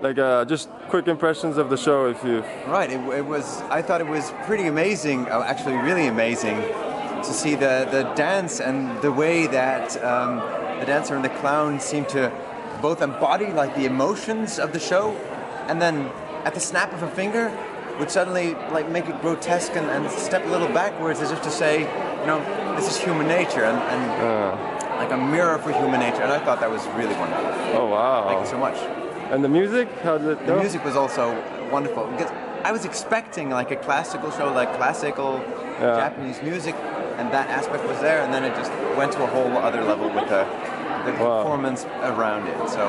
Like just quick impressions of the show, if you. Right. It was. I thought it was pretty amazing. Actually, really amazing to see the dance and the way that the dancer and the clown seem to both embody like the emotions of the show, and then at the snap of a finger would suddenly like make it grotesque and step a little backwards, as if to say, you know, this is human nature and like a mirror for human nature. And I thought that was really wonderful. Oh wow! Thank you so much. And the music, how did it go? The music was also wonderful because I was expecting like a classical show, like classical Japanese music, and that aspect was there, and then it just went to a whole other level with the performance around it. So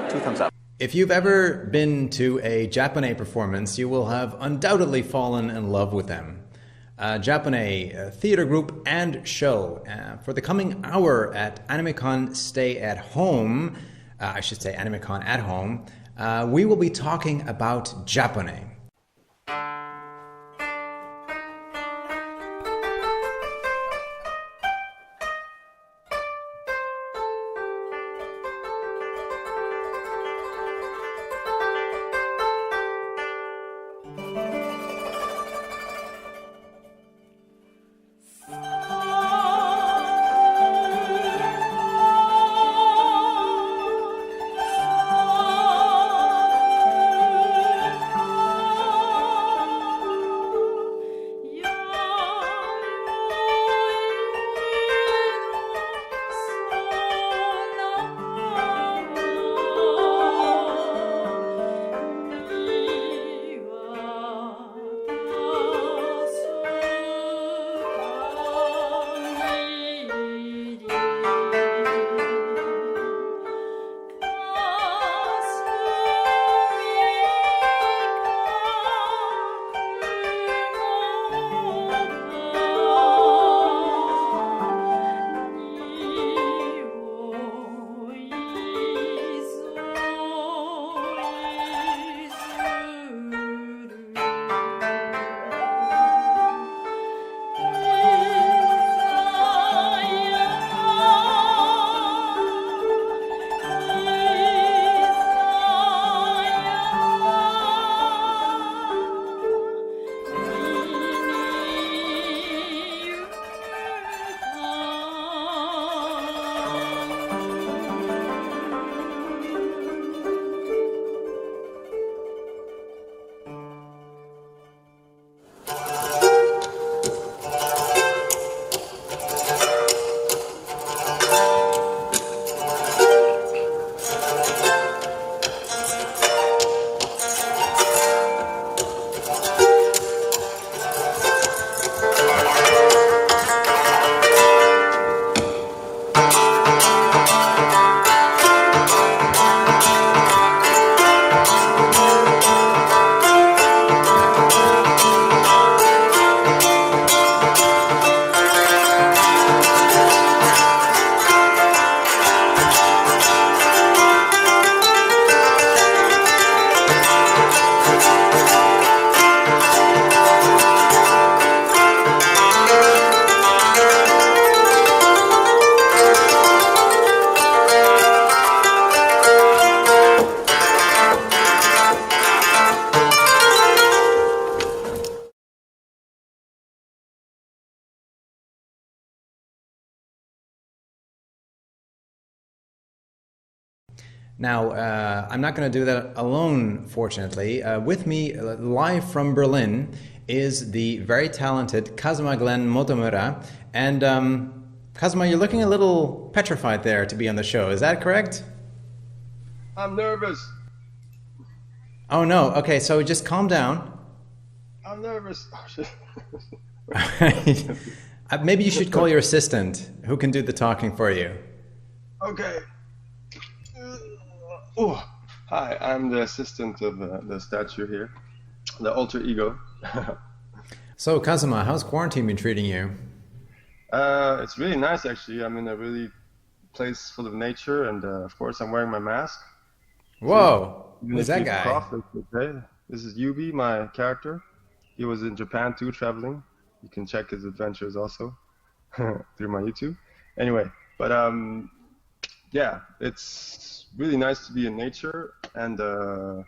2 thumbs up. If you've ever been to a Japone performance, you will have undoubtedly fallen in love with them. Japone theater group and show. For the coming hour at AnimeCon Stay at Home, I should say AnimeCon at Home, we will be talking about Japone. Now, I'm not going to do that alone, fortunately. With me, live from Berlin, is the very talented Kazuma Glenn Motomura. And Kazuma, you're looking a little petrified there to be on the show. Is that correct? I'm nervous. Oh, no. Okay, so just calm down. I'm nervous. Oh, shit. Maybe you should call your assistant, who can do the talking for you. Okay. Oh, hi, I'm the assistant of the statue here, the alter ego. So, Kazuma, how's quarantine been treating you? It's really nice, actually. I'm in a really place full of nature, and of course, I'm wearing my mask. Whoa, So, who's that guy? Cough, okay. This is Yubi, my character. He was in Japan too, traveling. You can check his adventures also through my YouTube. Anyway, but yeah, it's really nice to be in nature, and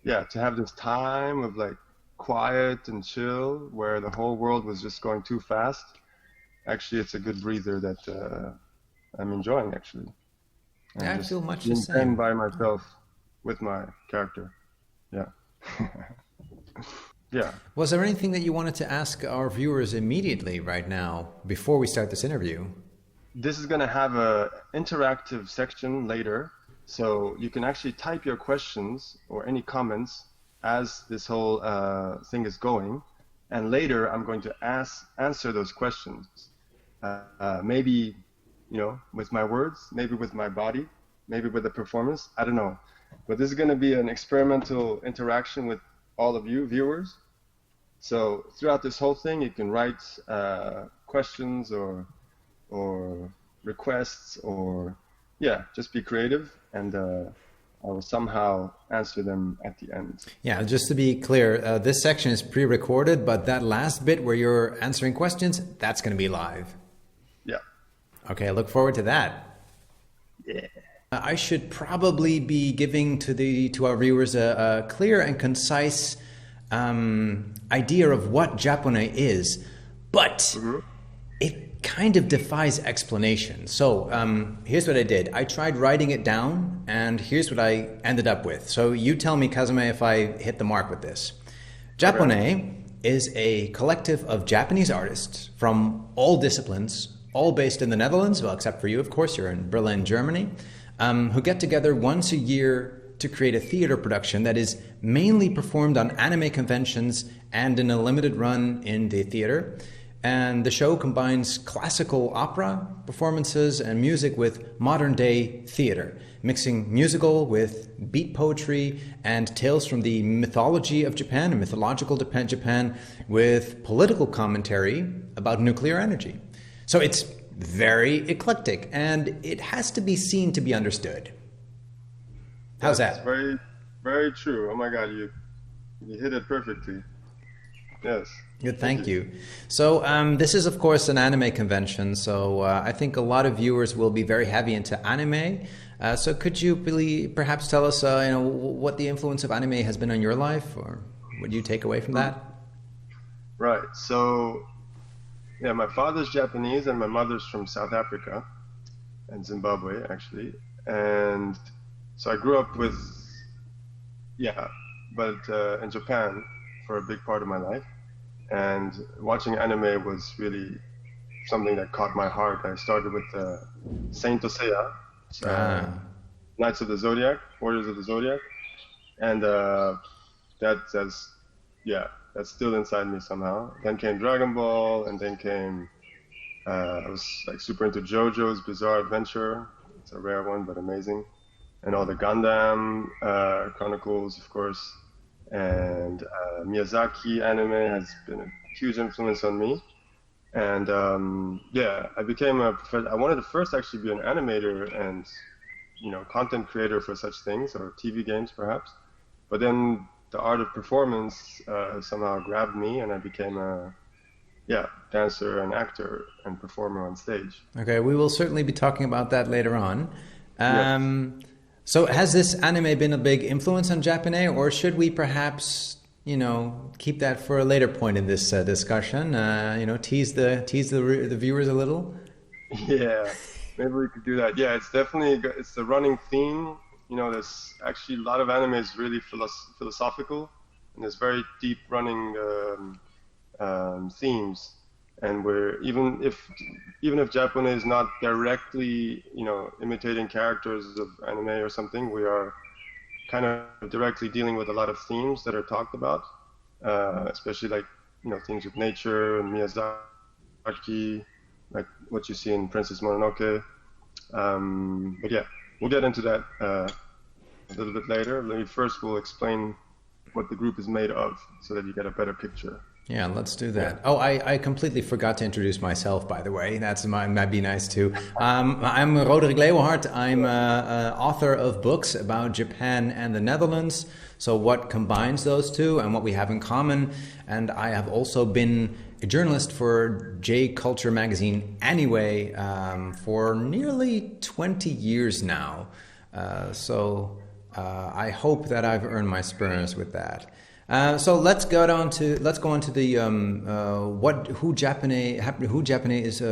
yeah, to have this time of like quiet and chill where the whole world was just going too fast. Actually, it's a good breather that I'm enjoying actually. Yeah, I feel much the being same. by myself with my character. Yeah. Yeah. Was there anything that you wanted to ask our viewers immediately right now before we start this interview? This is going to have a interactive section later, so you can actually type your questions or any comments as this whole thing is going, and later I'm going to answer those questions. Maybe, you know, with my words, maybe with my body, maybe with the performance, I don't know. But this is going to be an experimental interaction with all of you viewers. So throughout this whole thing, you can write questions or requests, or yeah, just be creative, and I will somehow answer them at the end. Yeah, just to be clear, this section is pre-recorded, but that last bit where you're answering questions, that's going to be live. Yeah. Okay, I look forward to that. Yeah. I should probably be giving to our viewers a clear and concise idea of what Japone is, but it kind of defies explanation. So here's what I did. I tried writing it down, and here's what I ended up with. So you tell me, Kazuma, if I hit the mark with this. Japone is a collective of Japanese artists from all disciplines, all based in the Netherlands, well, except for you, of course, you're in Berlin, Germany, who get together once a year to create a theater production that is mainly performed on anime conventions and in a limited run in the theater. And the show combines classical opera performances and music with modern day theater, mixing musical with beat poetry and tales from the mythology of Japan and mythological Japan with political commentary about nuclear energy. So it's very eclectic, and it has to be seen to be understood. How's that? Very, very true. Oh my God, you hit it perfectly. Yes. Good, thank you. So this is, of course, an anime convention, so I think a lot of viewers will be very heavy into anime. So could you really perhaps tell us what the influence of anime has been on your life, or what do you take away from that? Right. So, yeah, my father's Japanese and my mother's from South Africa and Zimbabwe, actually. And so I grew up with, in Japan for a big part of my life. And watching anime was really something that caught my heart. I started with Saint Seiya, Knights of the Zodiac, Warriors of the Zodiac. And that's still inside me somehow. Then came Dragon Ball, and then came, I was like super into JoJo's Bizarre Adventure. It's a rare one, but amazing. And all the Gundam Chronicles, of course. And Miyazaki anime has been a huge influence on me. And I became a professor. I wanted to first actually be an animator and, content creator for such things, or TV games perhaps. But then the art of performance somehow grabbed me, and I became a dancer and actor and performer on stage. Okay, we will certainly be talking about that later on. Yes. So has this anime been a big influence on Japone, or should we perhaps, keep that for a later point in this discussion? Tease the viewers a little. Yeah, maybe we could do that. Yeah, it's the running theme. There's actually a lot of anime is really philosophical, and there's very deep running themes. And even if Japone is not directly, imitating characters of anime or something, we are kind of directly dealing with a lot of themes that are talked about, especially like, things with nature and Miyazaki, like what you see in Princess Mononoke. But yeah, we'll get into that a little bit later. Maybe first we'll explain what the group is made of so that you get a better picture. Yeah, let's do that. Yeah. Oh, I completely forgot to introduce myself, by the way. Might be nice too. I'm Roderick Leeuwenhart. I'm author of books about Japan and the Netherlands. So what combines those two and what we have in common. And I have also been a journalist for J Culture magazine for nearly 20 years now. So I hope that I've earned my spurs with that. So let's go on to the who Japone is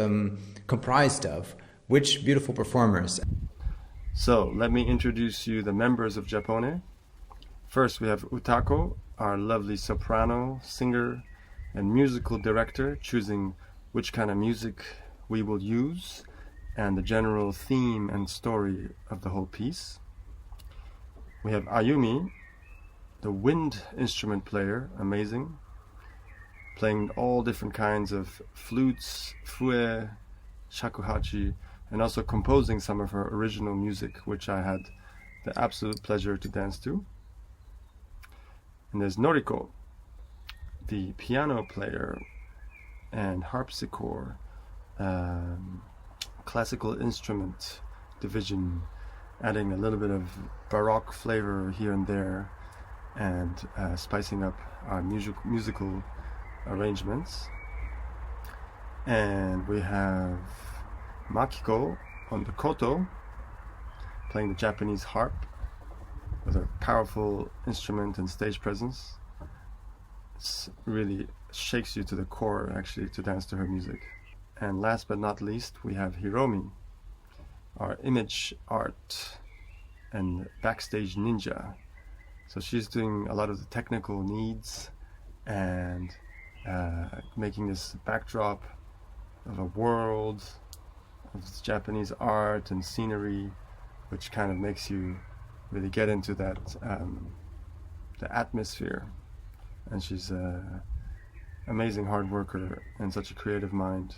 comprised of. Which beautiful performers? So let me introduce you the members of Japone. First, we have Utako, our lovely soprano, singer, and musical director, choosing which kind of music we will use and the general theme and story of the whole piece. We have Ayumi, the wind instrument player, amazing, playing all different kinds of flutes, fue, shakuhachi, and also composing some of her original music, which I had the absolute pleasure to dance to. And there's Noriko, the piano player and harpsichord, classical instrument division, adding a little bit of baroque flavor here and there, and spicing up our musical arrangements. And we have Makiko on the koto, playing the Japanese harp with a powerful instrument and stage presence. It really shakes you to the core, actually, to dance to her music. And last but not least, we have Hiromi, our image art and backstage ninja. So she's doing a lot of the technical needs and making this backdrop of a world of Japanese art and scenery, which kind of makes you really get into that the atmosphere. And she's an amazing hard worker and such a creative mind,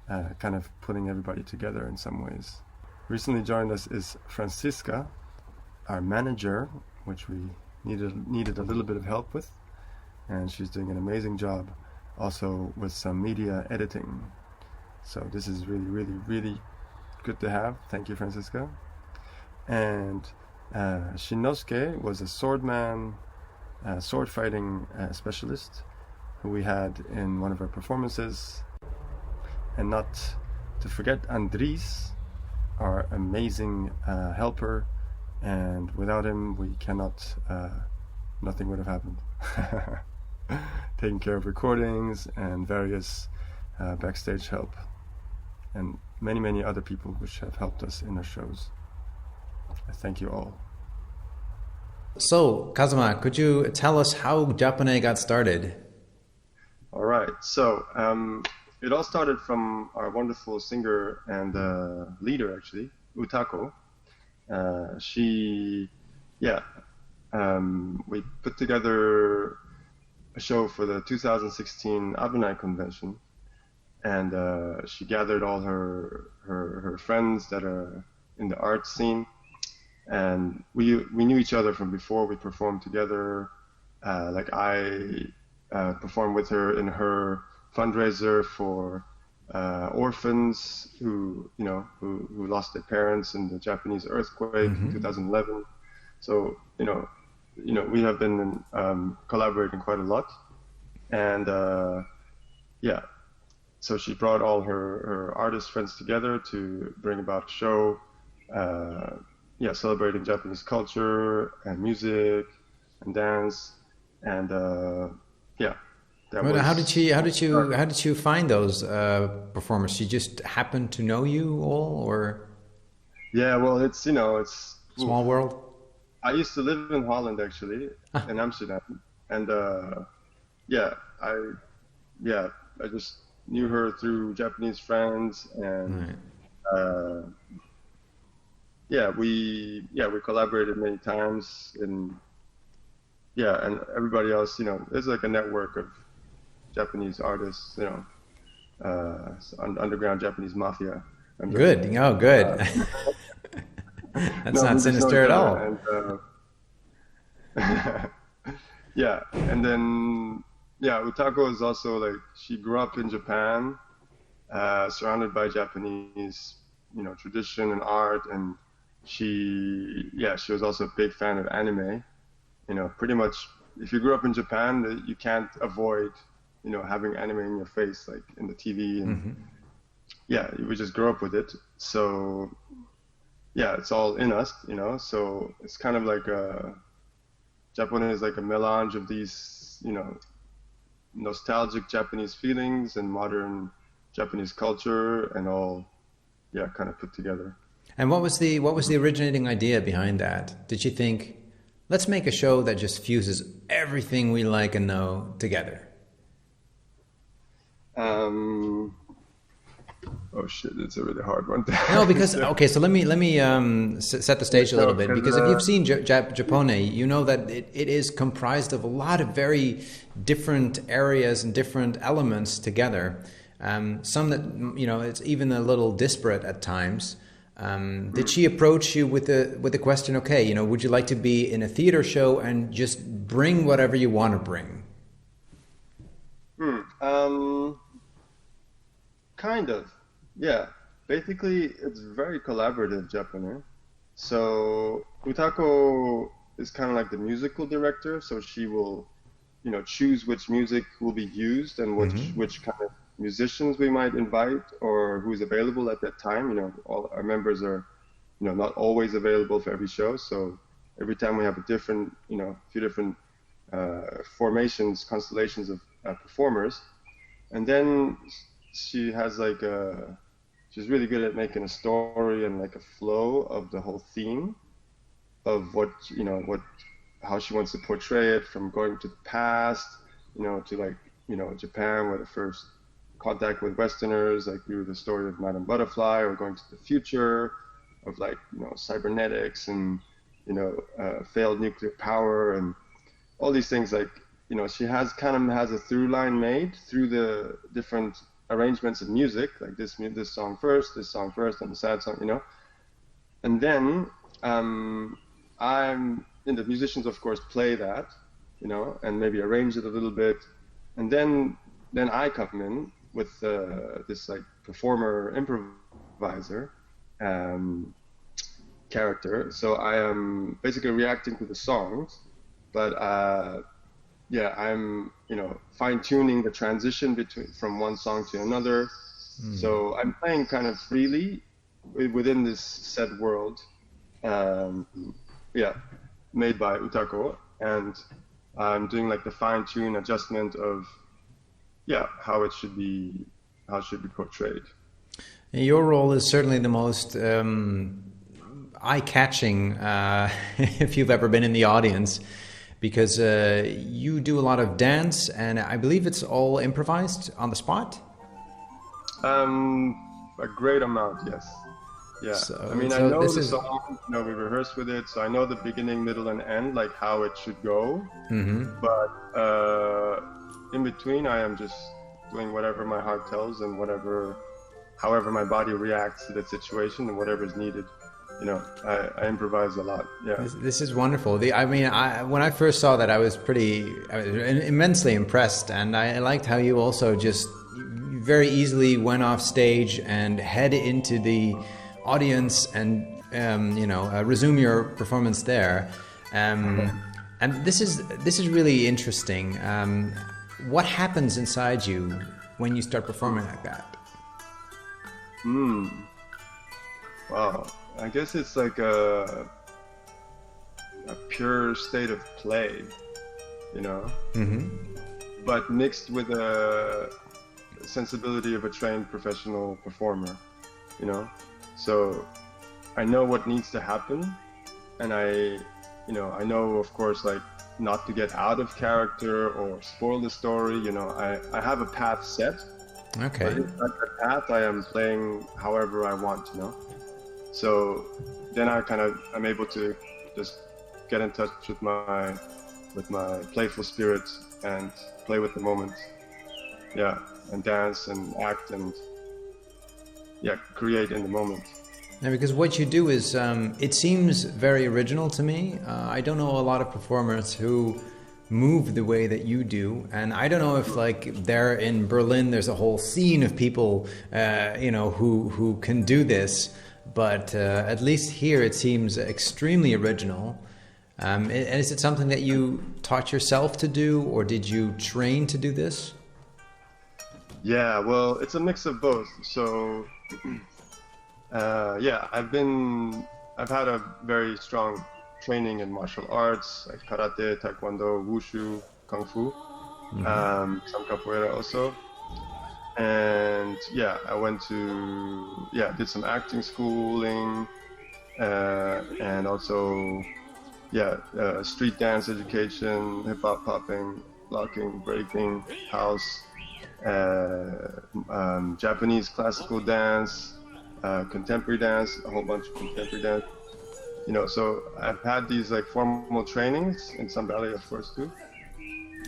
kind of putting everybody together in some ways. Recently joined us is Francisca, our manager, which we needed a little bit of help with, and she's doing an amazing job also with some media editing. So this is really good to have. Thank you, Francisca. And Shinosuke was a swordman, sword fighting specialist who we had in one of our performances. And not to forget Andries, our amazing helper, and without him we cannot, nothing would have happened. Taking care of recordings and various backstage help, and many other people which have helped us in our shows. I thank you all. So, Kazuma, could you tell us how Japone got started? All right, so it all started from our wonderful singer and leader, actually, Utako. We put together a show for the 2016 Abunai convention, and she gathered all her friends that are in the art scene, and we knew each other from before. We performed together. Like I performed with her in her fundraiser for orphans who lost their parents in the Japanese earthquake in 2011. So we have been collaborating quite a lot, and so she brought all her artist friends together to bring about a show, celebrating Japanese culture and music and dance, and How did you find those performers? She just happened to know you all, or? Yeah, well, it's Small world. I used to live in Holland, actually, in Amsterdam, and I just knew her through Japanese friends, and we collaborated many times, and everybody else, there's like a network of Japanese artists, underground Japanese mafia. Good. Oh, good. That's not sinister at all. And then Utako is also like, she grew up in Japan, surrounded by Japanese, tradition and art, and she was also a big fan of anime. Pretty much, if you grew up in Japan, you can't avoid, having anime in your face, like in the TV, and we just grew up with it. So yeah, it's all in us, you know. So it's kind of like Japan is like a melange of these, you know, nostalgic Japanese feelings and modern Japanese culture, and all, yeah, kind of put together. And what was the originating idea behind that? Did you think, let's make a show that just fuses everything we like and know together? Oh shit, it's a really hard one. No, because okay, so let me set the stage a little bit, because if you've seen Japone, you know that it is comprised of a lot of very different areas and different elements together. Some that, you know, it's even a little disparate at times. Did she approach you with the question, okay, you know, would you like to be in a theater show and just bring whatever you want to bring? Kind of, yeah. Basically, it's very collaborative, Japanese. So Utako is kind of like the musical director, so she will, you know, choose which music will be used and which kind of musicians we might invite or who's available at that time. You know, all our members are, you know, not always available for every show, so every time we have a different, you know, few different formations, constellations of performers, and then she has like she's really good at making a story and like a flow of the whole theme of what, you know, how she wants to portray it, from going to the past, you know, to like, you know, Japan, where the first contact with Westerners, like through the story of Madame Butterfly, or going to the future of like, you know, cybernetics and, you know, failed nuclear power and all these things. Like, you know, she has a through line made through the different arrangements of music, like this song first, and the sad song, you know. And then the musicians of course play that, you know, and maybe arrange it a little bit, and then I come in with this like performer improviser character. So I am basically reacting to the songs, but yeah, I'm, you know, fine-tuning the transition from one song to another. So I'm playing kind of freely within this set world, yeah, made by Utako, and I'm doing like the fine-tune adjustment of, yeah, how it should be portrayed. Your role is certainly the most eye-catching if you've ever been in the audience, because you do a lot of dance, and I believe it's all improvised on the spot? A great amount, yes. Yeah, so, I mean, I know the song, you know, we rehearsed with it, so I know the beginning, middle, and end, like how it should go. But in between, I am just doing whatever my heart tells and however my body reacts to the situation and whatever is needed. You know, I improvise a lot. Yeah, this is wonderful. I mean, when I first saw that, I was immensely impressed, and I liked how you also just very easily went off stage and head into the audience and you know, resume your performance there. And this is really interesting. What happens inside you when you start performing like that? Wow. I guess it's like a pure state of play, you know, but mixed with a sensibility of a trained professional performer, you know. So I know what needs to happen, and I know, of course, like not to get out of character or spoil the story. You know, I have a path set. Okay. But inside that path, I am playing however I want, you know. So then I'm able to just get in touch with my playful spirit and play with the moment. Yeah, and dance and act and, yeah, create in the moment. Now, because what you do is, it seems very original to me. I don't know a lot of performers who move the way that you do, and I don't know if, like, there in Berlin there's a whole scene of people, you know, who can do this. But at least here it seems extremely original. And is it something that you taught yourself to do, or did you train to do this? Yeah, well, it's a mix of both. So, yeah, I've been I've had a very strong training in martial arts, like karate, taekwondo, wushu, kung fu, some capoeira also. And yeah, I went to, did some acting schooling, and also, street dance education, hip hop, popping, locking, breaking, house, Japanese classical dance, contemporary dance, a whole bunch of contemporary dance. You know, so I've had these like formal trainings in some ballet, of course, too.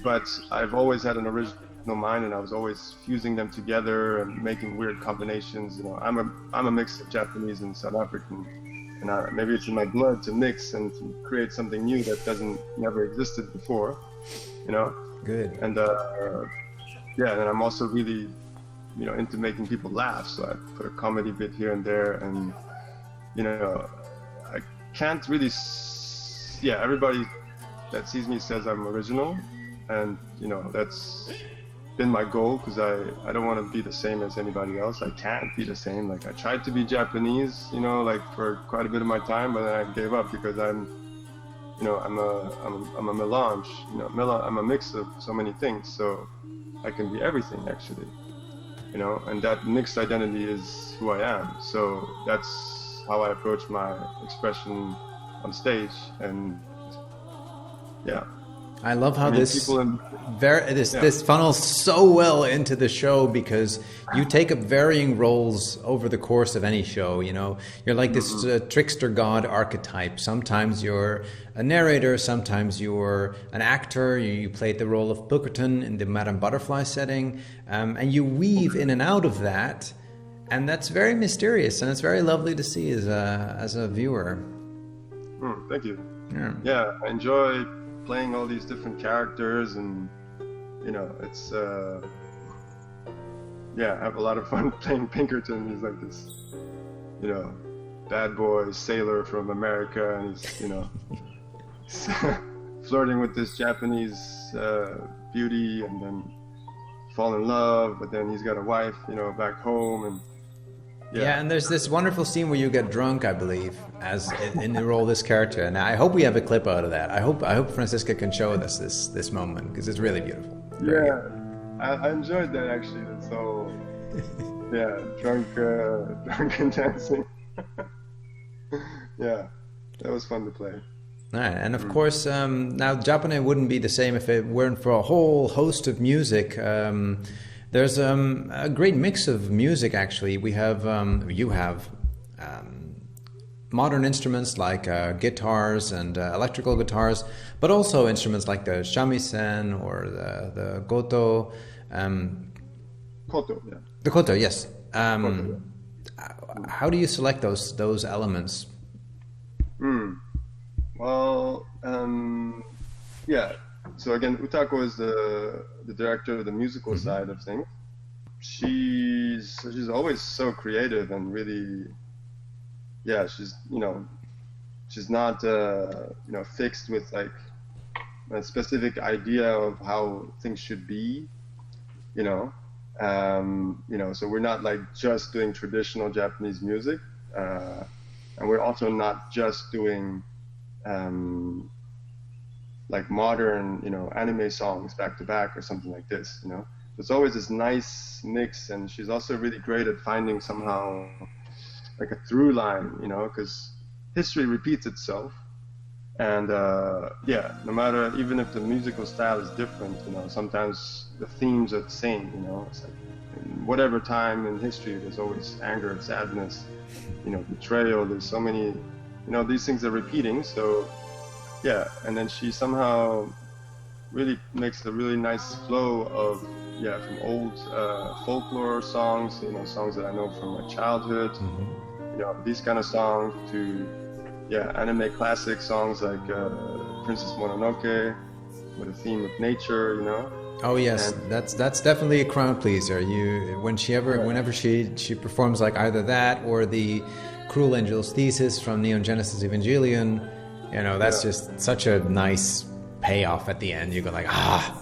But I've always had an original mind, and I was always fusing them together and making weird combinations. You know, I'm a mix of Japanese and South African, and maybe it's in my blood to mix and to create something new that never existed before. You know. Good. And and I'm also really, you know, into making people laugh. So I put a comedy bit here and there, and you know, I can't really. Everybody that sees me says I'm original, and you know that's been my goal, because I don't want to be the same as anybody else. I can't be the same. Like I tried to be Japanese, you know, like for quite a bit of my time, but then I gave up because I'm a melange, you know, I'm a mix of so many things, so I can be everything actually, you know, and that mixed identity is who I am. So that's how I approach my expression on stage, and yeah. I love how this funnels so well into the show, because you take up varying roles over the course of any show. You know, you're like this trickster god archetype. Sometimes you're a narrator, sometimes you're an actor. You played the role of Pilkerton in the Madame Butterfly setting, and you weave in and out of that, and that's very mysterious, and it's very lovely to see as a viewer. Thank you. Yeah, I enjoy playing all these different characters, and you know, it's I have a lot of fun playing Pinkerton. He's like this, you know, bad boy sailor from America, and he's, you know, flirting with this Japanese beauty, and then fall in love, but then he's got a wife, you know, back home, and and there's this wonderful scene where you get drunk, I believe, as in the role of this character. And I hope we have a clip out of that. I hope Francisca can show us this moment, because it's really beautiful. I enjoyed that actually. That's so drunk and dancing. Yeah, that was fun to play. All right, and of course, now Japone wouldn't be the same if it weren't for a whole host of music. There's a great mix of music, actually. We have, you have modern instruments like guitars and electrical guitars, but also instruments like the shamisen or the goto. Koto, yeah. The koto, yes. Koto, yeah. How do you select those elements? Well, so again, Utako is the director of the musical side of things. She's always so creative and really, she's, you know, she's not you know, fixed with like a specific idea of how things should be, you know. So we're not like just doing traditional Japanese music, and we're also not just doing like modern, you know, anime songs back to back or something like this, you know. It's always this nice mix, and she's also really great at finding somehow like a through line, you know, because history repeats itself, and no matter, even if the musical style is different, you know, sometimes the themes are the same, you know. It's like in whatever time in history, there's always anger, sadness, you know, betrayal. There's so many, you know, these things are repeating. So yeah, and then she somehow really makes a really nice flow of, from old folklore songs, you know, songs that I know from my childhood, you know, these kind of songs, to anime classic songs like Princess Mononoke, with a theme of nature, you know. Oh yes, and that's definitely a crowd pleaser. Whenever she performs like either that or the Cruel Angel's Thesis from Neon Genesis Evangelion, you know, that's just such a nice payoff at the end. You go like, ah.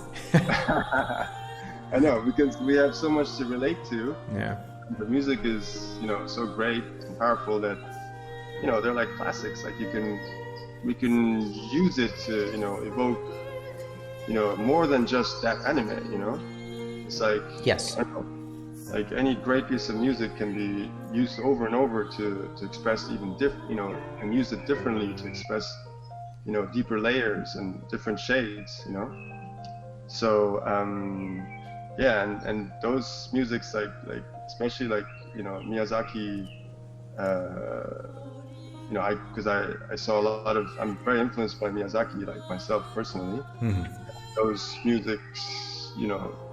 I know, because we have so much to relate to. Yeah. The music is, you know, so great and powerful that, they're like classics. Like we can use it to, evoke, more than just that anime, It's like, Yes. I don't know, like any great piece of music can be used over and over to express even and use it differently to express, deeper layers and different shades, So, yeah, and those musics like especially like, Miyazaki, because I saw a lot of, I'm very influenced by Miyazaki, like myself personally. Mm-hmm. Those musics,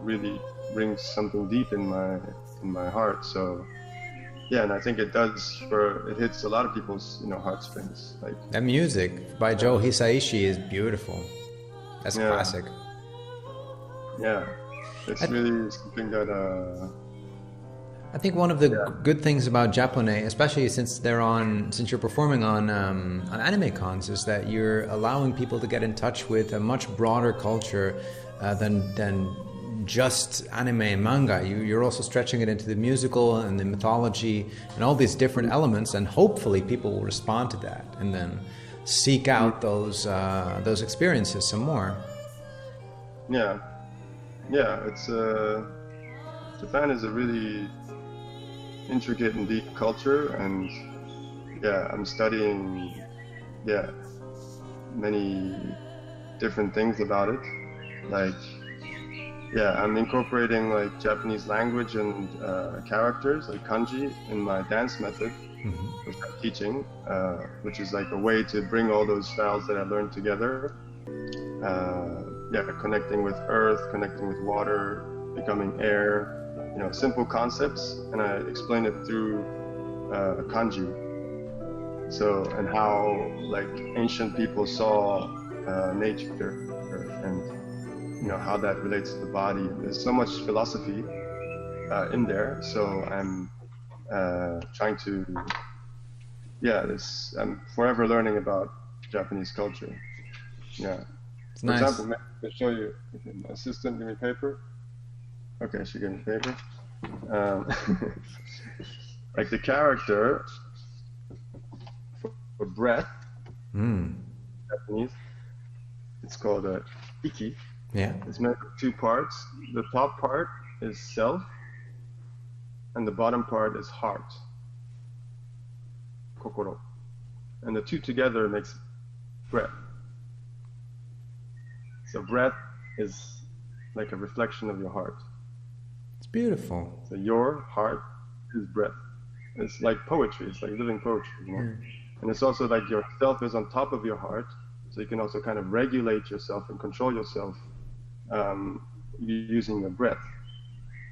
really brings something deep in my heart. So yeah, and I think it hits a lot of people's, heartstrings. Like That music by Joe Hisaishi is beautiful. That's classic. Yeah, it's really something that I think one of the good things about Japone, especially since you're performing on AnimeCons, is that you're allowing people to get in touch with a much broader culture than just anime and manga. You're also stretching it into the musical and the mythology and all these different elements, and hopefully people will respond to that and then seek out those experiences some more. Yeah, it's Japan is a really intricate and deep culture, and I'm studying many different things about it. Like I'm incorporating like Japanese language and characters like kanji in my dance method, which I'm teaching, which is like a way to bring all those styles that I learned together. Connecting with earth, connecting with water, becoming air, simple concepts, and I explain it through kanji. So, and how like ancient people saw nature, and how that relates to the body. There's so much philosophy in there. So I'm trying to, I'm forever learning about Japanese culture. Yeah. It's For nice. example, I'll show you. Assistant, give me paper. Okay, she gave me paper. Like the character for breath, Japanese, it's called iki. Yeah. It's made of two parts. The top part is self, and the bottom part is heart, kokoro. And the two together makes breath. So breath is like a reflection of your heart. It's beautiful. So your heart is breath. It's like poetry. It's like living poetry, And it's also like your self is on top of your heart, so you can also kind of regulate yourself and control yourself using your breath.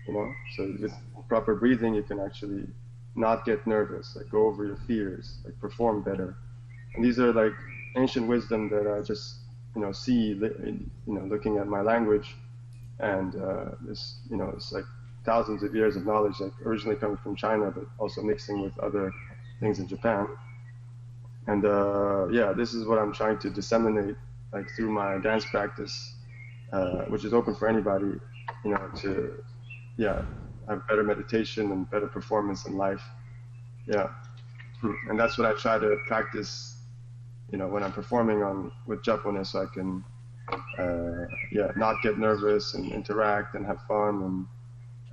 So with proper breathing, you can actually not get nervous, like go over your fears, like perform better. And these are like ancient wisdom that I just see, looking at my language, and this, it's like thousands of years of knowledge, like originally coming from China, but also mixing with other things in Japan. And this is what I'm trying to disseminate, like through my dance practice, which is open for anybody, to have better meditation and better performance in life. And that's what I try to practice, when I'm performing with Japone, so I can not get nervous and interact and have fun,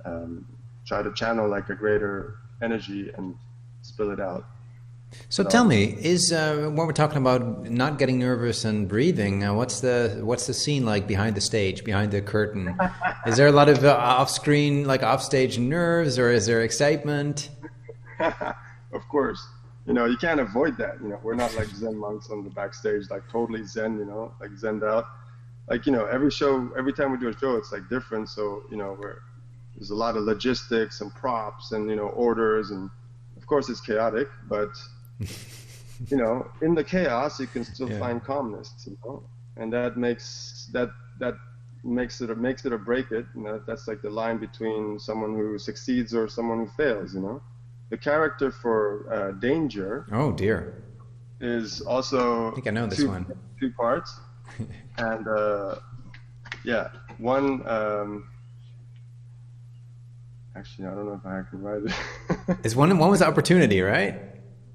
and try to channel like a greater energy and spill it out. So tell me, is when we're talking about not getting nervous and breathing, what's the scene like behind the stage, behind the curtain? Is there a lot of off-screen, like off-stage nerves, or is there excitement? Of course. You can't avoid that. We're not like Zen monks on the backstage, like totally Zen, like Zenned out. Like, every time we do a show, it's like different. So, there's a lot of logistics and props and, orders. And of course it's chaotic, but, in the chaos, you can still find calmness, and that makes it or break it. That's like the line between someone who succeeds or someone who fails, The character for Danger. Oh dear. Is also. I think I know this one. Two parts, and one. Actually, I don't know if I can write it. One was Opportunity, right?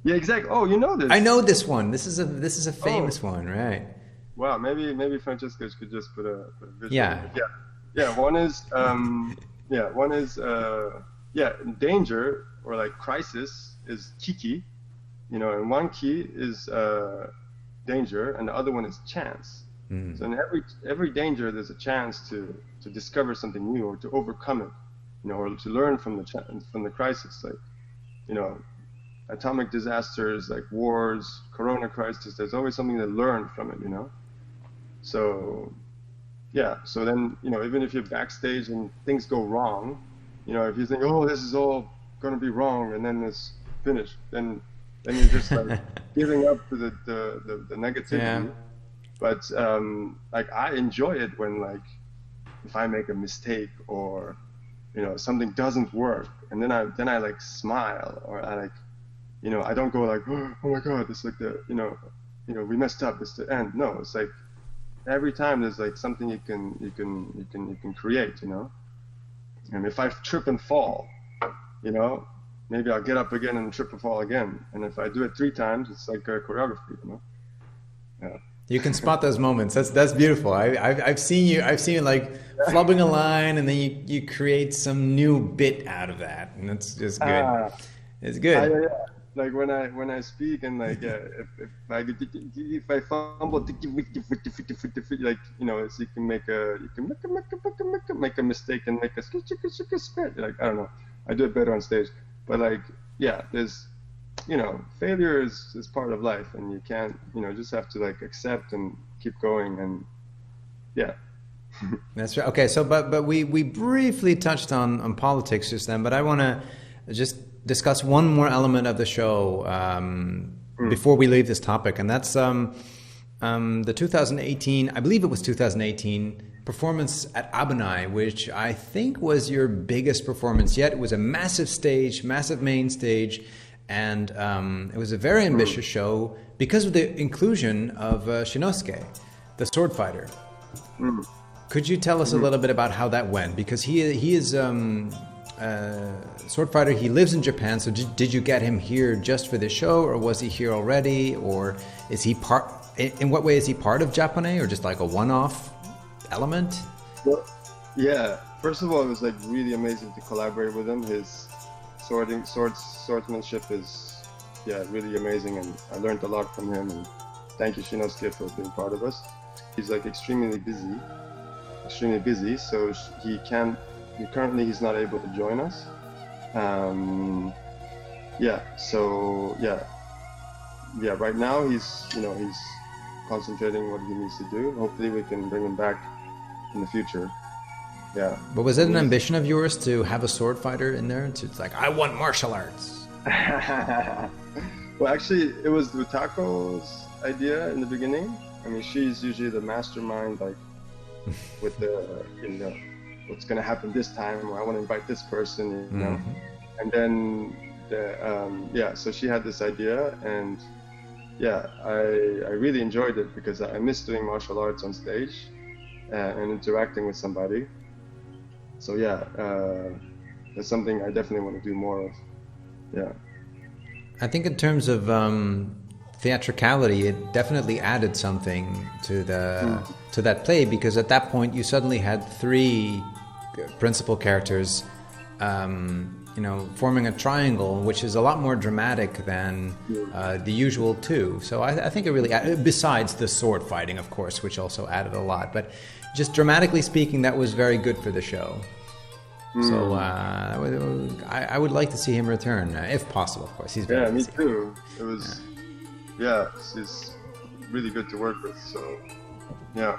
Yeah, exactly. Oh, you know this. I know this one. This is a famous one, right? Wow, maybe Francisca could just put a visual. Yeah. Yeah. One is danger or like crisis is kiki, and one key is danger, and the other one is chance. So in every danger, there's a chance to discover something new or to overcome it, or to learn from the crisis, like, atomic disasters, like wars, corona crisis. There's always something to learn from it, So, yeah. So then, even if you're backstage and things go wrong, if you think, oh, this is all going to be wrong, and then it's finished, then you're just like giving up to the negativity. Yeah. But like I enjoy it when, like, if I make a mistake or something doesn't work, and then I like smile, or I like, I don't go like, oh my God, it's like we messed up, it's the end. No, it's like every time there's like something you can create, And if I trip and fall, maybe I'll get up again and trip and fall again. And if I do it 3 times, it's like a choreography, Yeah. You can spot those moments. That's beautiful. I've seen you like flubbing a line, and then you create some new bit out of that, and it's just good. It's good. Yeah. Like when I speak, and like if I fumble, like so you can make a mistake and make a spit. Like I don't know, I do it better on stage. But like there's failure is part of life, and you can't just have to like accept and keep going, and That's right. Okay, so but we briefly touched on politics just then, but I want to just discuss one more element of the show before we leave this topic, and that's the 2018, I believe it was 2018, performance at Abanai, which I think was your biggest performance yet. It was a massive stage, massive main stage, and it was a very ambitious show because of the inclusion of Shinosuke, the sword fighter. Could you tell us a little bit about how that went? Because he is sword fighter. He lives in Japan. So did you get him here just for this show, or was he here already, or is he part? In what way is he part of Japone, or just like a one-off element? Well, yeah. First of all, it was like really amazing to collaborate with him. His swordsmanship is really amazing, and I learned a lot from him. And thank you, Shinosuke, for being part of us. He's like extremely busy. So currently he's not able to join us. Right now he's concentrating what he needs to do. Hopefully we can bring him back in the future. Yeah. But was it an ambition of yours to have a sword fighter in there? It's like, I want martial arts. Well, actually, it was Utako's idea in the beginning. I mean, she's usually the mastermind, like, with the, what's going to happen this time, or I want to invite this person, And then, so she had this idea, and I really enjoyed it because I miss doing martial arts on stage and interacting with somebody. So that's something I definitely want to do more of. Yeah. I think in terms of theatricality, it definitely added something to that play, because at that point you suddenly had 3 principal characters, forming a triangle, which is a lot more dramatic than the usual 2. So I think it really added, besides the sword fighting, of course, which also added a lot. But just dramatically speaking, that was very good for the show. So I would like to see him return, if possible, of course. He's very busy. Me too. It was, he's really good to work with, so, yeah.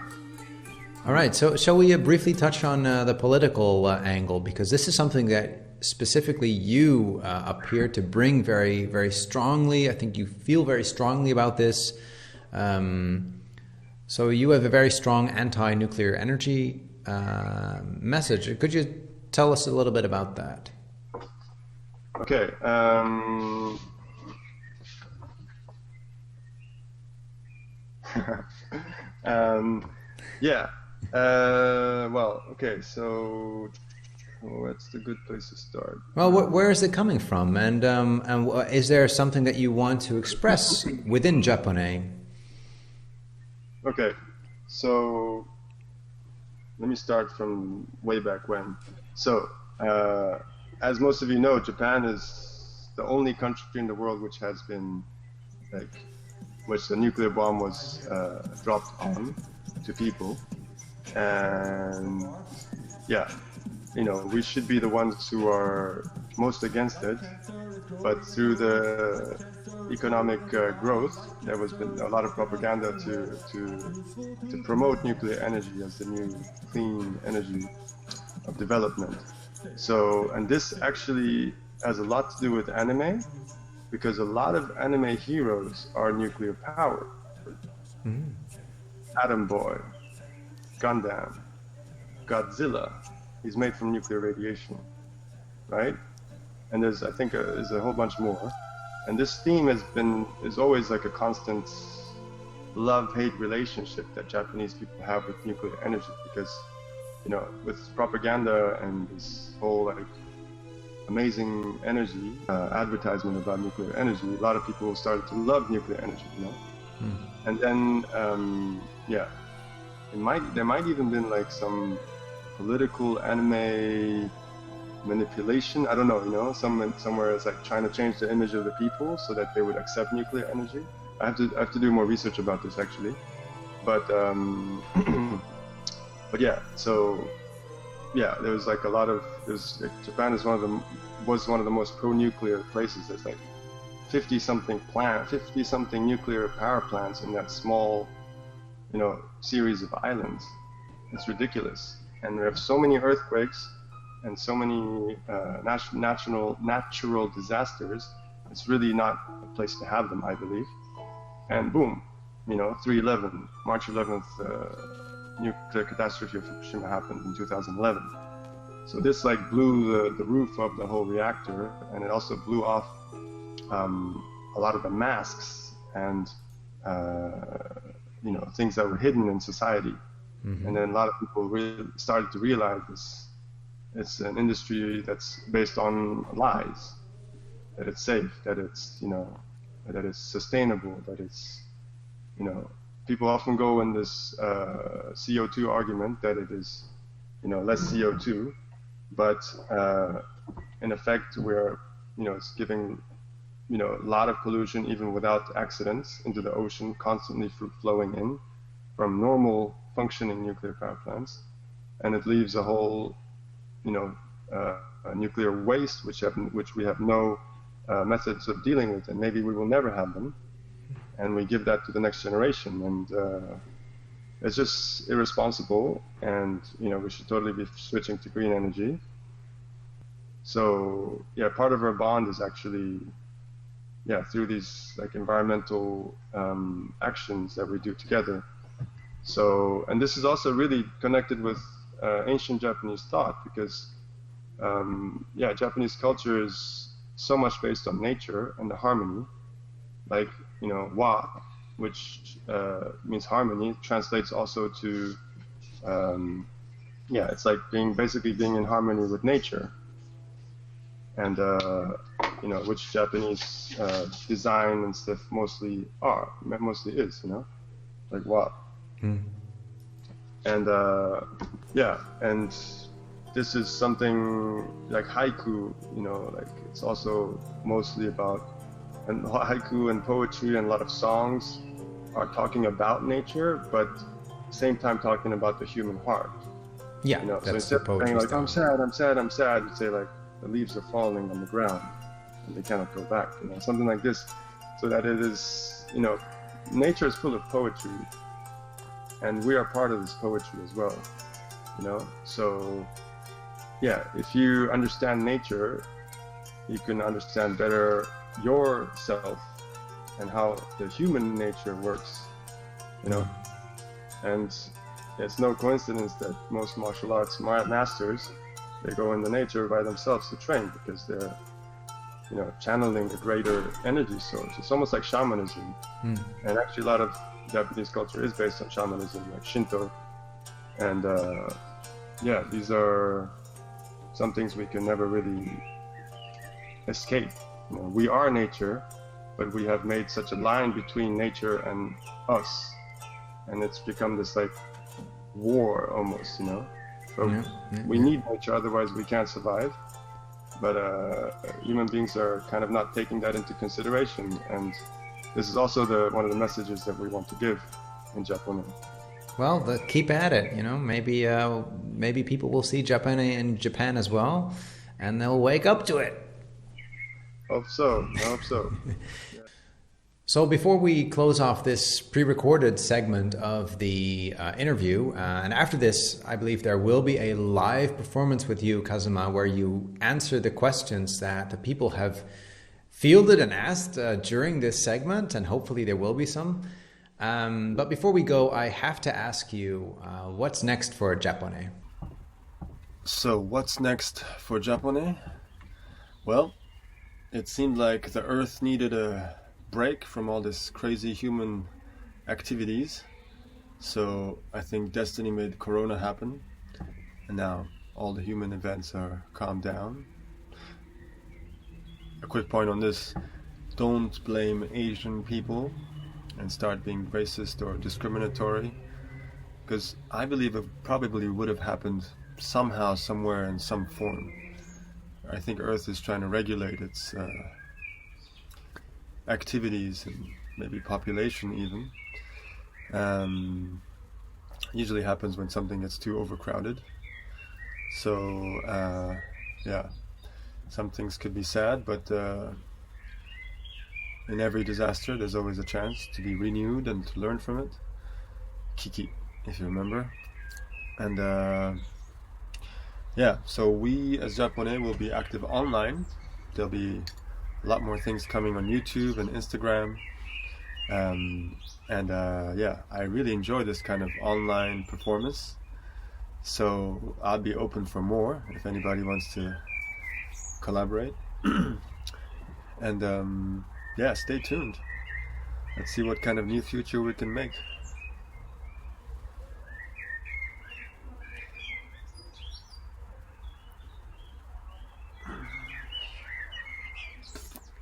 All right, so shall we briefly touch on the political angle, because this is something that specifically you appear to bring very, very strongly. I think you feel very strongly about this. So you have a very strong anti-nuclear energy message. Could you tell us a little bit about that? Okay. Well, okay, so What's the good place to start? Well, where is it coming from, and is there something that you want to express within Japone? Okay, so let me start from way back when. So, as most of you know, Japan is the only country in the world which has been, which the nuclear bomb was dropped on to people, and yeah. We should be the ones who are most against it, but through the economic growth, there was been a lot of propaganda to promote nuclear energy as the new clean energy of development. So, and this actually has a lot to do with anime, because a lot of anime heroes are nuclear powered. Mm. Atom Boy, Gundam, Godzilla. He's made from nuclear radiation, right? And there's a whole bunch more. And this theme is always like a constant love-hate relationship that Japanese people have with nuclear energy, because, with propaganda and this whole amazing energy advertisement about nuclear energy, a lot of people started to love nuclear energy, And then, there might even been some political anime manipulation. I don't know, somewhere it's trying to change the image of the people so that they would accept nuclear energy. I have to do more research about this actually, but but yeah. So yeah, there was a lot of Japan is was one of the most pro-nuclear places. There's 50 something nuclear power plants in that small, series of islands. It's ridiculous. And we have so many earthquakes and so many natural disasters. It's really not a place to have them, I believe. And boom, 3/11, March 11th, nuclear catastrophe of Fukushima happened in 2011. So this blew the roof of the whole reactor, and it also blew off a lot of the masks and things that were hidden in society. Mm-hmm. And then a lot of people really started to realize it's an industry that's based on lies, that it's safe, that it's that it's sustainable, that it's people often go in this CO2 argument that it is less CO2, but in effect we're it's giving a lot of pollution even without accidents into the ocean, constantly flowing in from normal functioning nuclear power plants, and it leaves a whole, nuclear waste, which we have no methods of dealing with, and maybe we will never have them, and we give that to the next generation, and it's just irresponsible, and we should totally be switching to green energy. So yeah, part of our bond is actually through these environmental actions that we do together. So, and this is also really connected with ancient Japanese thought, because Japanese culture is so much based on nature and the harmony, wa, which means harmony, translates also to it's basically being in harmony with nature, and which Japanese design and stuff mostly is, wa. Mm. And and this is something like haiku, it's also mostly about, and haiku and poetry and a lot of songs are talking about nature, but at the same time talking about the human heart. Yeah, so that's instead the poetry of style. I'm sad, you'd say the leaves are falling on the ground and they cannot go back, something like this, so that it is, nature is full of poetry, and we are part of this poetry as well, so if you understand nature, you can understand better yourself and how the human nature works, and it's no coincidence that most martial arts masters, they go in the nature by themselves to train, because they're channeling a greater energy source. It's almost like shamanism. And actually a lot of Japanese culture is based on shamanism, like Shinto, and these are some things we can never really escape. You know, we are nature, but we have made such a line between nature and us, and it's become this like war almost, you know. So we need nature, otherwise we can't survive. But human beings are kind of not taking that into consideration, and this is also one of the messages that we want to give in Japone. Well, keep at it. You know, maybe people will see Japone in Japan as well, and they'll wake up to it. Hope so. I hope so. So before we close off this pre-recorded segment of the interview, and after this, I believe there will be a live performance with you, Kazuma, where you answer the questions that the people have fielded and asked during this segment, and hopefully there will be some. But before we go, I have to ask you, what's next for Japone? So what's next for Japone? Well, it seemed like the Earth needed a break from all this crazy human activities. So I think destiny made Corona happen, and now all the human events are calmed down. A quick point on this: don't blame Asian people and start being racist or discriminatory, because I believe it probably would have happened somehow, somewhere, in some form. I think Earth is trying to regulate its activities and maybe population even. Usually happens when something gets too overcrowded. So some things could be sad, but in every disaster there's always a chance to be renewed and to learn from it. Kiki, if you remember. And so we as Japone will be active online. There'll be a lot more things coming on YouTube and Instagram. I really enjoy this kind of online performance. So I'll be open for more if anybody wants to collaborate. And stay tuned. Let's see what kind of new future we can make.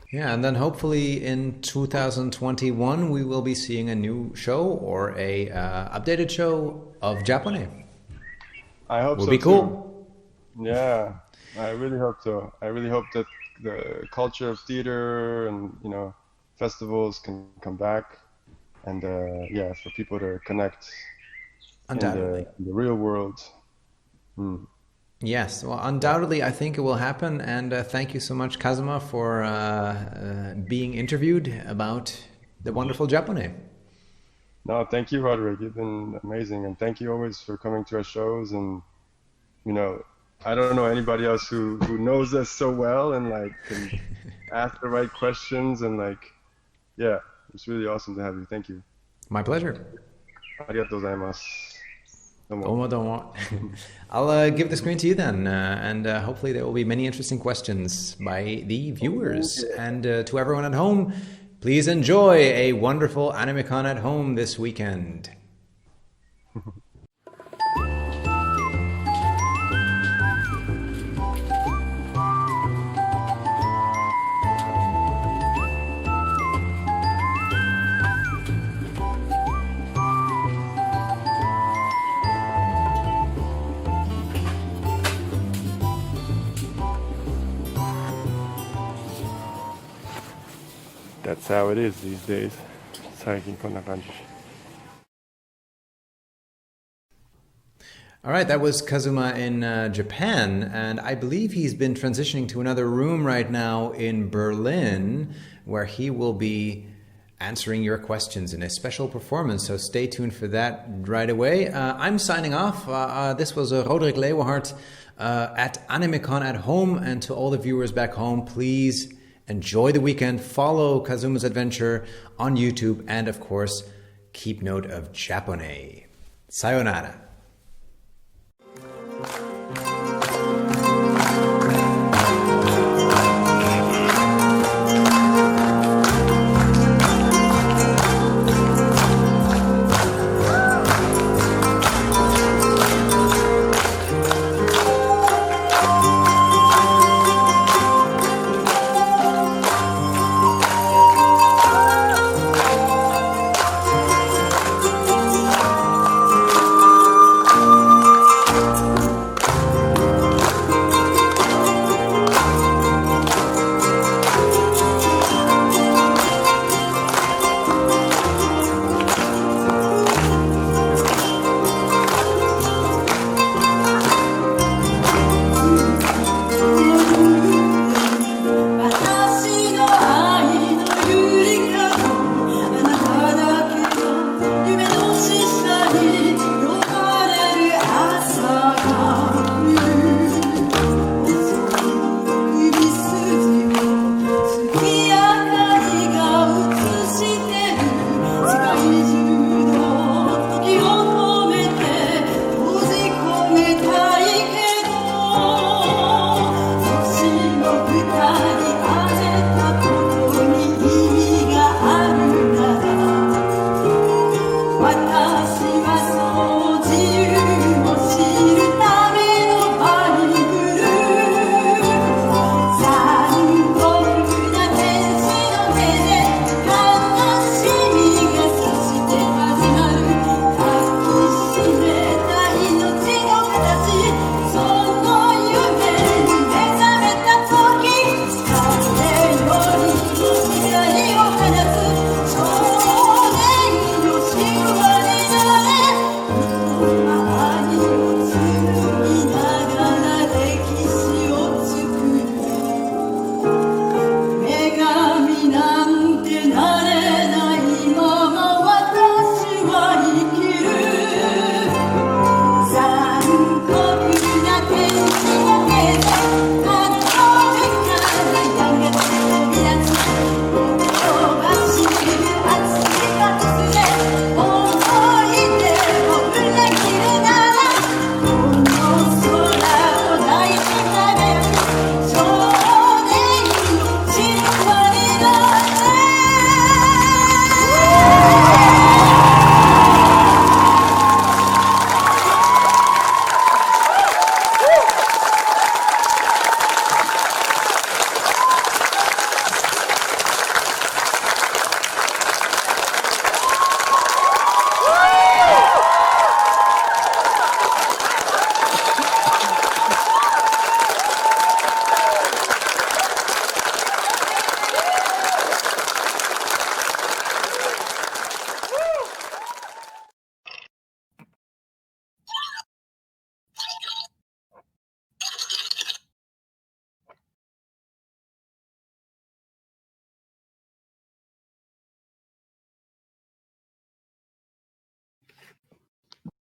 Yeah, and then hopefully in 2021 we will be seeing a new show or a updated show of Japone. I hope so. Would be cool. Yeah, I really hope so. I really hope that the culture of theater and festivals can come back, and for people to connect in the real world. Yes, well, undoubtedly, I think it will happen. And thank you so much, Kazuma, for being interviewed about the wonderful Japone. No, thank you, Roderick. You've been amazing, and thank you always for coming to our shows. And I don't know anybody else who knows us so well and can ask the right questions, and it's really awesome to have you. Thank you. My pleasure. Arigatou gozaimasu. Domo. I'll give the screen to you then, and hopefully there will be many interesting questions by the viewers. And to everyone at home, please enjoy a wonderful AnimeCon at home this weekend. That's how it is these days. 最近こんな感じ. All right, that was Kazuma in Japan, and I believe he's been transitioning to another room right now in Berlin, where he will be answering your questions in a special performance, so stay tuned for that right away. I'm signing off. This was Roderick Leeuwenhart at AnimeCon at home, and to all the viewers back home, please enjoy the weekend, follow Kazuma's adventure on YouTube, and of course, keep note of Japone. Sayonara.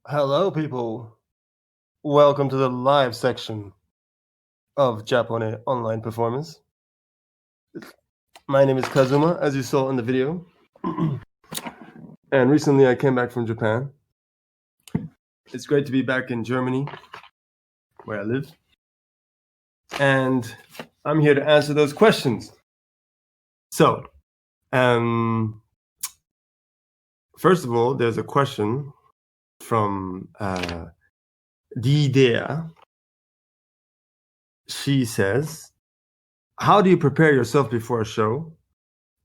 Hello, people. Welcome to the live section of Japone online performance. My name is Kazuma, as you saw in the video. And recently I came back from Japan. It's great to be back in Germany, where I live. And I'm here to answer those questions. So, first of all, there's a question from Didea. She says, how do you prepare yourself before a show?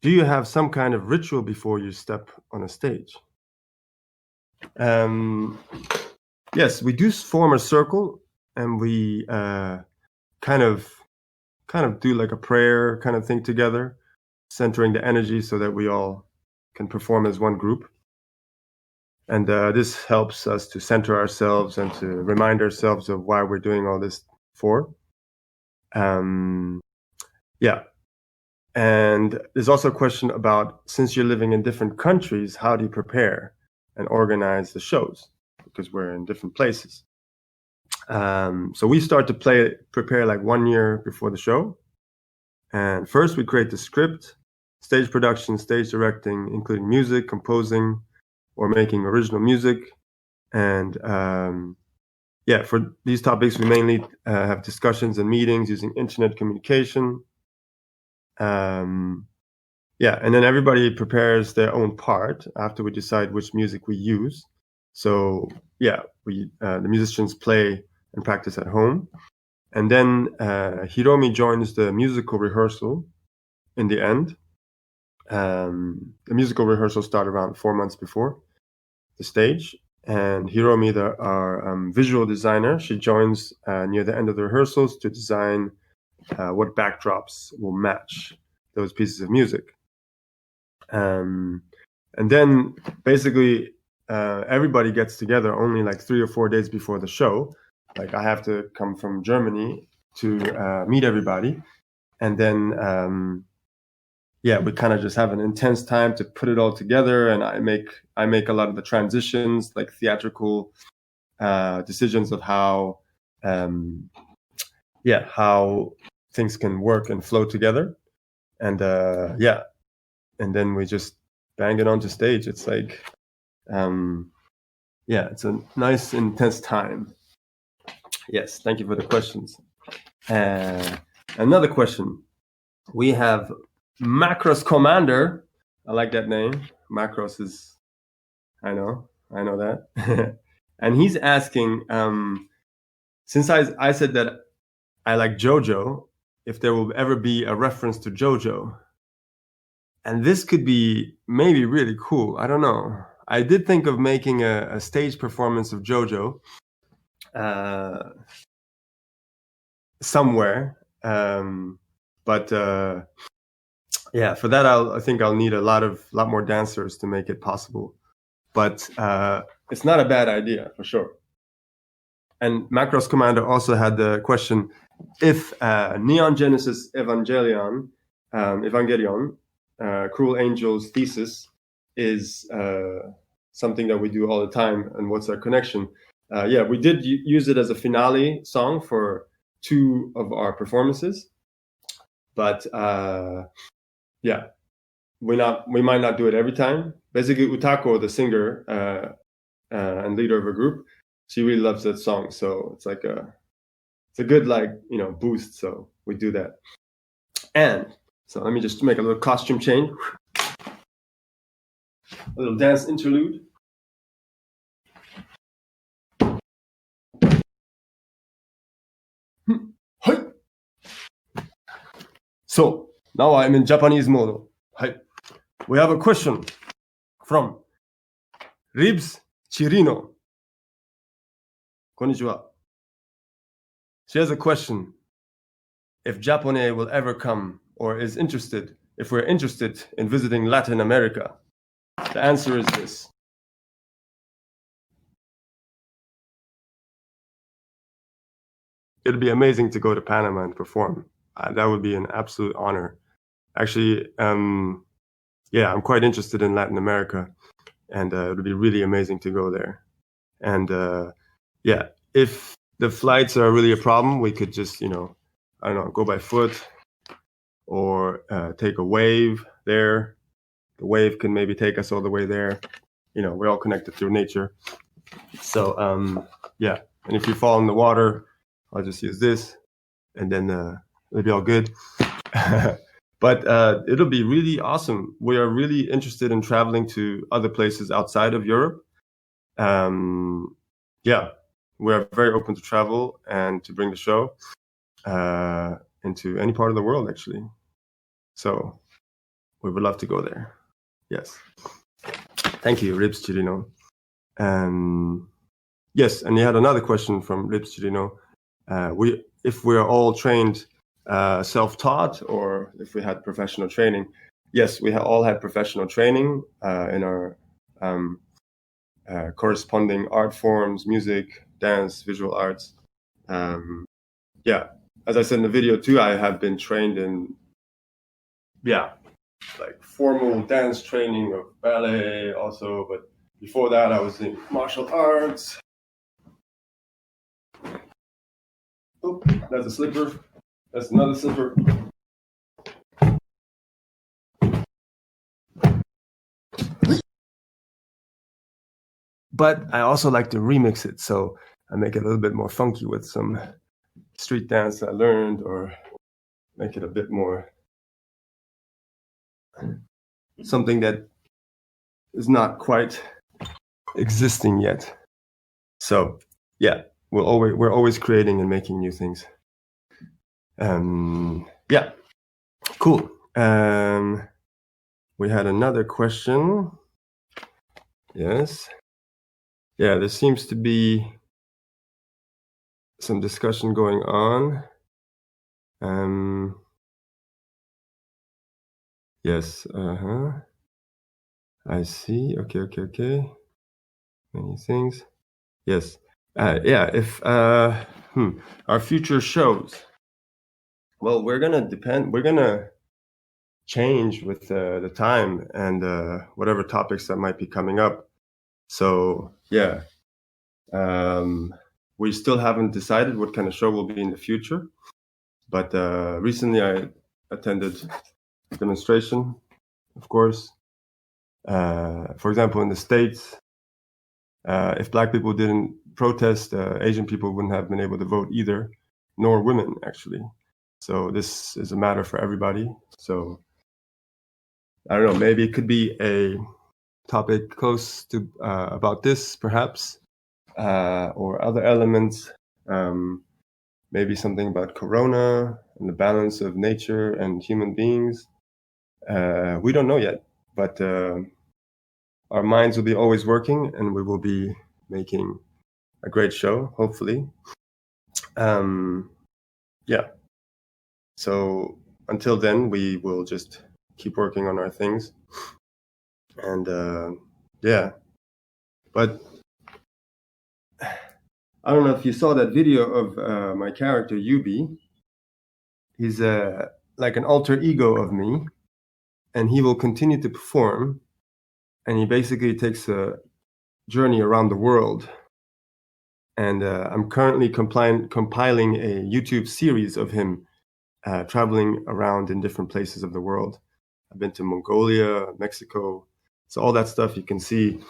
Do you have some kind of ritual before you step on a stage? Yes, we do form a circle, and we kind of do like a prayer kind of thing together, centering the energy so that we all can perform as one group. And this helps us to center ourselves and to remind ourselves of why we're doing all this for. Yeah. And there's also a question about, since you're living in different countries, how do you prepare and organize the shows? Because we're in different places. So we start to prepare like 1 year before the show. And first we create the script, stage production, stage directing, including music, composing, or making original music. And for these topics, we mainly have discussions and meetings using internet communication. And then everybody prepares their own part after we decide which music we use. So the musicians play and practice at home. And then Hiromi joins the musical rehearsal in the end. The musical rehearsal starts around 4 months before the stage. And Hiromi, our visual designer, she joins near the end of the rehearsals to design what backdrops will match those pieces of music. And then basically everybody gets together only like 3 or 4 days before the show. Like I have to come from Germany to meet everybody. And then we kind of just have an intense time to put it all together. And I make a lot of the transitions, like theatrical decisions of how things can work and flow together. And and then we just bang it onto stage. It's like it's a nice intense time. Yes, thank you for the questions. Another question. We have Macros Commander. I like that name. Macros is, I know that. And he's asking, since I said that I like JoJo, if there will ever be a reference to JoJo. And this could be maybe really cool. I don't know. I did think of making a stage performance of JoJo somewhere. But for that, I think I'll need a lot more dancers to make it possible. But it's not a bad idea for sure. And Macros Commander also had the question, if Neon Genesis Evangelion, Cruel Angel's thesis is something that we do all the time, and what's our connection? We did use it as a finale song for 2 of our performances, but we might not do it every time. Basically, Utako, the singer and leader of a group, she really loves that song, so it's like it's a good boost. So we do that. And so let me just make a little costume change, a little dance interlude. So now I'm in Japanese mode. We have a question from Ribs Chirino. Konnichiwa. She has a question. If Japone will ever come, or if we're interested in visiting Latin America. The answer is this. It'd be amazing to go to Panama and perform. That would be an absolute honor. Actually, I'm quite interested in Latin America, and it would be really amazing to go there. And yeah, if the flights are really a problem, we could just, I don't know, go by foot or take a wave there. The wave can maybe take us all the way there. We're all connected through nature. So yeah, and if you fall in the water, I'll just use this, and then it'll be all good. But it'll be really awesome. We are really interested in traveling to other places outside of Europe. Yeah, we're very open to travel and to bring the show into any part of the world, actually. So we would love to go there. Yes. Thank you, Ribs Chirino. Yes, and you had another question from Ribs Chirino. If we are all trained self-taught, or if we had professional training. Yes, we all had professional training in our corresponding art forms, music, dance, visual arts. Yeah, as I said in the video too, I have been trained in, like formal dance training of ballet also, but before that I was in martial arts. Oh, that's a slipper. That's another slipper. But I also like to remix it, so I make it a little bit more funky with some street dance I learned, or make it a bit more something that is not quite existing yet. So yeah, we're always creating and making new things. Yeah, cool. We had another question. Yes. Yeah, there seems to be some discussion going on. Yes, I see. Okay. Many things. Yes. Yeah, if our future shows. Well, we're gonna change with the time and whatever topics that might be coming up. So yeah, we still haven't decided what kind of show will be in the future. But recently I attended a demonstration, of course. For example, in the States, if Black people didn't protest, Asian people wouldn't have been able to vote either, nor women, actually. So this is a matter for everybody. So I don't know, maybe it could be a topic close to about this, perhaps, or other elements. Maybe something about Corona and the balance of nature and human beings. We don't know yet, but our minds will be always working, and we will be making a great show, hopefully. Yeah. So until then, we will just keep working on our things. And yeah. But I don't know if you saw that video of my character, Yubi. He's like an alter ego of me, and he will continue to perform. And he basically takes a journey around the world. And I'm currently compiling a YouTube series of him traveling around in different places of the world. I've been to Mongolia, Mexico. So all that stuff you can see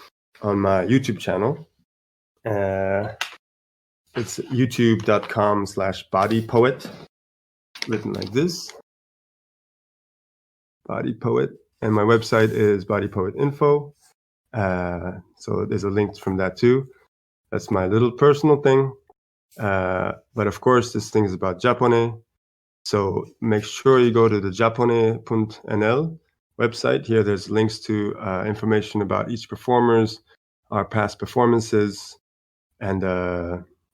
on my YouTube channel. It's youtube.com/bodypoet, written like this. Body Poet. And my website is Body Poet Info. So there's a link from that too. That's my little personal thing. But of course, this thing is about Japone. So make sure you go to the japone.nl website. Here there's links to information about each performers, our past performances. And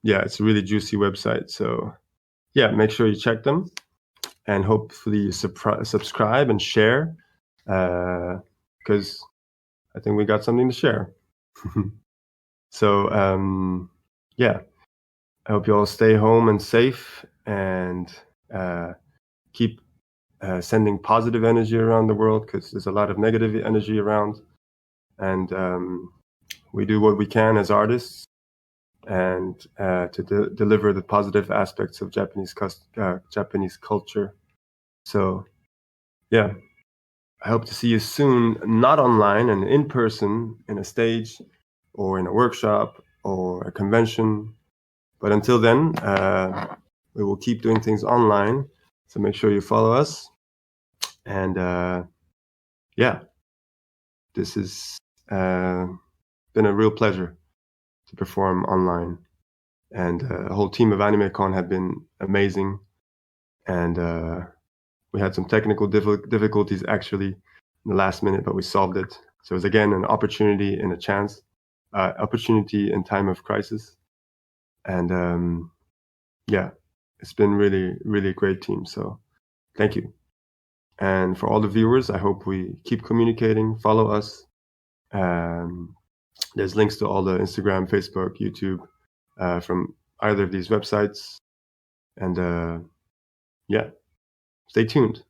yeah, it's a really juicy website. So yeah, make sure you check them. And hopefully you subscribe and share, because I think we got something to share. So yeah, I hope you all stay home and safe, and keep sending positive energy around the world, because there's a lot of negative energy around. And we do what we can as artists and to deliver the positive aspects of Japanese culture. So, yeah, I hope to see you soon, not online and in person, in a stage or in a workshop or a convention. But until then, we will keep doing things online. So make sure you follow us. And yeah, this has been a real pleasure to perform online. And the whole team of AnimeCon have been amazing. And we had some technical difficulties actually in the last minute, but we solved it. So it was again an opportunity and a chance, opportunity in time of crisis. And yeah, it's been really, really a great team. So thank you. And for all the viewers, I hope we keep communicating, follow us. There's links to all the Instagram, Facebook, YouTube from either of these websites. And yeah, stay tuned.